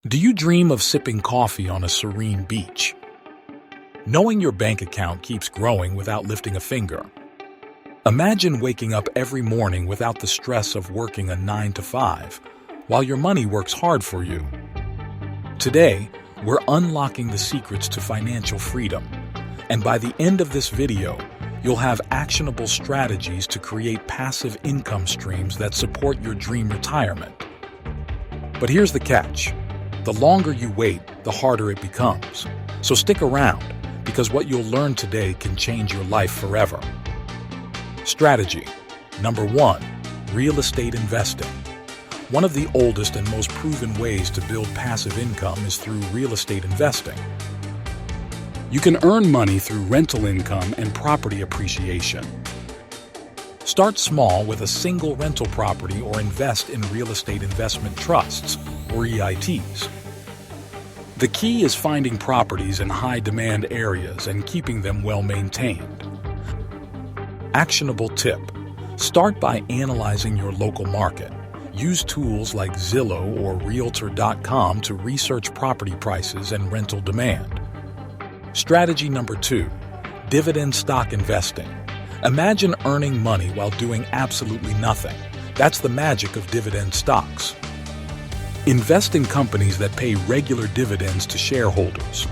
Do you dream of sipping coffee on a serene beach? Knowing your bank account keeps growing without lifting a finger? Imagine waking up every morning without the stress of working a 9 to 5, while your money works hard for you. Today, we're unlocking the secrets to financial freedom, and by the end of this video, you'll have actionable strategies to create passive income streams that support your dream retirement. But here's the catch. The longer you wait, the harder it becomes. So stick around, because what you'll learn today can change your life forever. Strategy. Number 1. Real estate investing. One of the oldest and most proven ways to build passive income is through real estate investing. You can earn money through rental income and property appreciation. Start small with a single rental property or invest in real estate investment trusts, or EITs. The key is finding properties in high-demand areas and keeping them well-maintained. Actionable tip. Start by analyzing your local market. Use tools like Zillow or Realtor.com to research property prices and rental demand. Strategy number 2. Dividend stock investing. Imagine earning money while doing absolutely nothing. That's the magic of dividend stocks. Invest in companies that pay regular dividends to shareholders.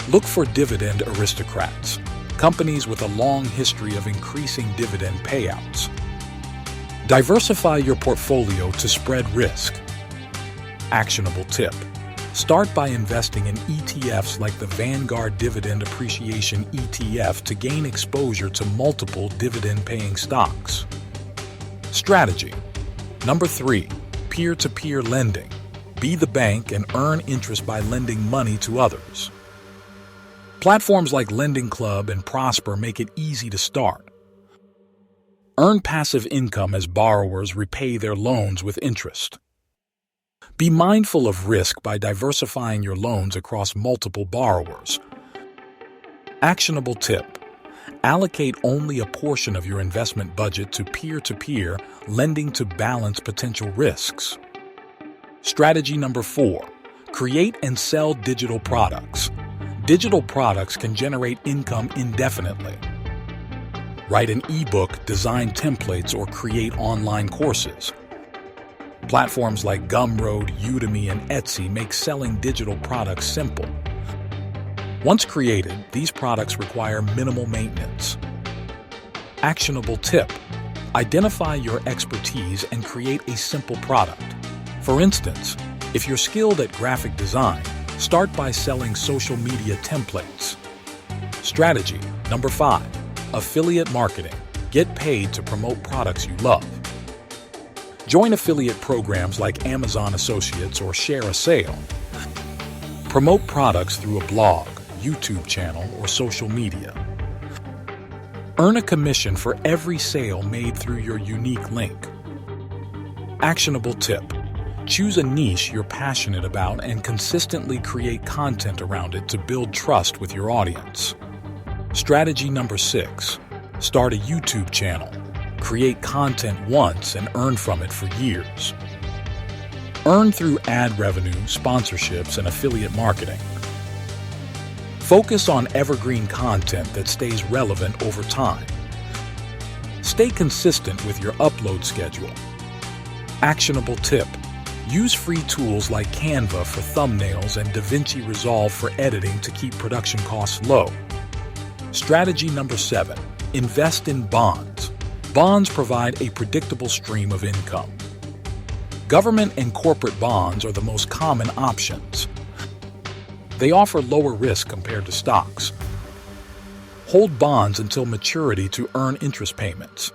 Look for dividend aristocrats, companies with a long history of increasing dividend payouts. Diversify your portfolio to spread risk. Actionable tip. Start by investing in ETFs like the Vanguard Dividend Appreciation ETF to gain exposure to multiple dividend-paying stocks. Strategy. Number 3. Peer-to-peer lending. Be the bank and earn interest by lending money to others. Platforms like Lending Club and Prosper make it easy to start. Earn passive income as borrowers repay their loans with interest. Be mindful of risk by diversifying your loans across multiple borrowers. Actionable tip. Allocate only a portion of your investment budget to peer-to-peer lending to balance potential risks. Strategy number 4. Create and sell digital products. Digital products can generate income indefinitely. Write an ebook, design templates, or create online courses. Platforms like Gumroad, Udemy, and Etsy make selling digital products simple. Once created, these products require minimal maintenance. Actionable tip. Identify your expertise and create a simple product. For instance, if you're skilled at graphic design, start by selling social media templates. Strategy. Number 5. Affiliate marketing. Get paid to promote products you love. Join affiliate programs like Amazon Associates or Share a Sale. Promote products through a blog, YouTube channel, or social media. Earn a commission for every sale made through your unique link. Actionable tip. Choose a niche you're passionate about and consistently create content around it to build trust with your audience. Strategy number 6. Start a YouTube channel. Create content once and earn from it for years. Earn through ad revenue, sponsorships, and affiliate marketing. Focus on evergreen content that stays relevant over time. Stay consistent with your upload schedule. Actionable tip. Use free tools like Canva for thumbnails and DaVinci Resolve for editing to keep production costs low. Strategy number 7. Invest in bonds. Bonds provide a predictable stream of income. Government and corporate bonds are the most common options. They offer lower risk compared to stocks. Hold bonds until maturity to earn interest payments.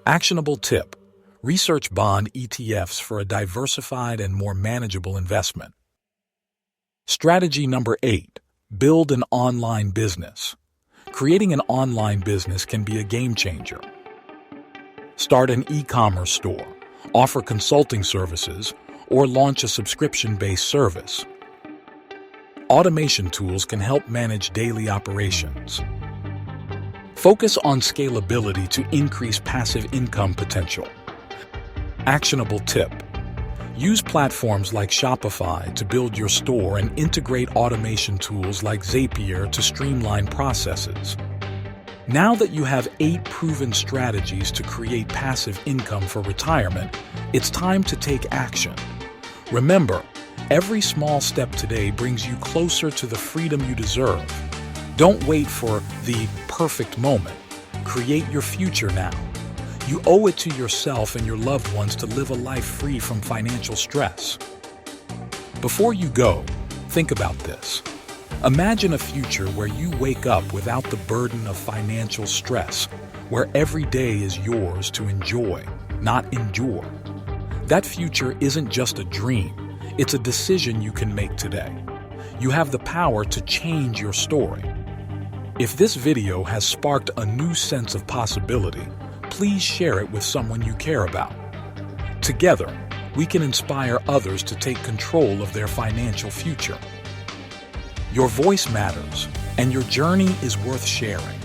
Actionable tip. Research bond ETFs for a diversified and more manageable investment. Strategy number 8. Build an online business. Creating an online business can be a game changer. Start an e-commerce store, offer consulting services, or launch a subscription-based service. Automation tools can help manage daily operations. Focus on scalability to increase passive income potential. Actionable tip. Use platforms like Shopify to build your store and integrate automation tools like Zapier to streamline processes. Now that you have 8 proven strategies to create passive income for retirement, it's time to take action. Remember, every small step today brings you closer to the freedom you deserve. Don't wait for the perfect moment. Create your future now. You owe it to yourself and your loved ones to live a life free from financial stress. Before you go, think about this. Imagine a future where you wake up without the burden of financial stress, where every day is yours to enjoy, not endure. That future isn't just a dream, it's a decision you can make today. You have the power to change your story. If this video has sparked a new sense of possibility, please share it with someone you care about. Together, we can inspire others to take control of their financial future. Your voice matters, and your journey is worth sharing.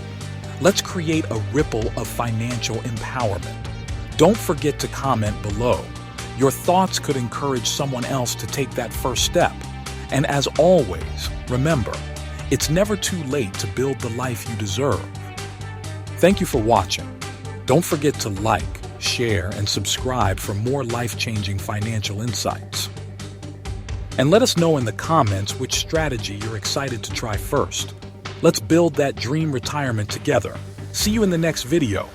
Let's create a ripple of financial empowerment. Don't forget to comment below. Your thoughts could encourage someone else to take that first step. And as always, remember, it's never too late to build the life you deserve. Thank you for watching. Don't forget to like, share, and subscribe for more life-changing financial insights. And let us know in the comments which strategy you're excited to try first. Let's build that dream retirement together. See you in the next video.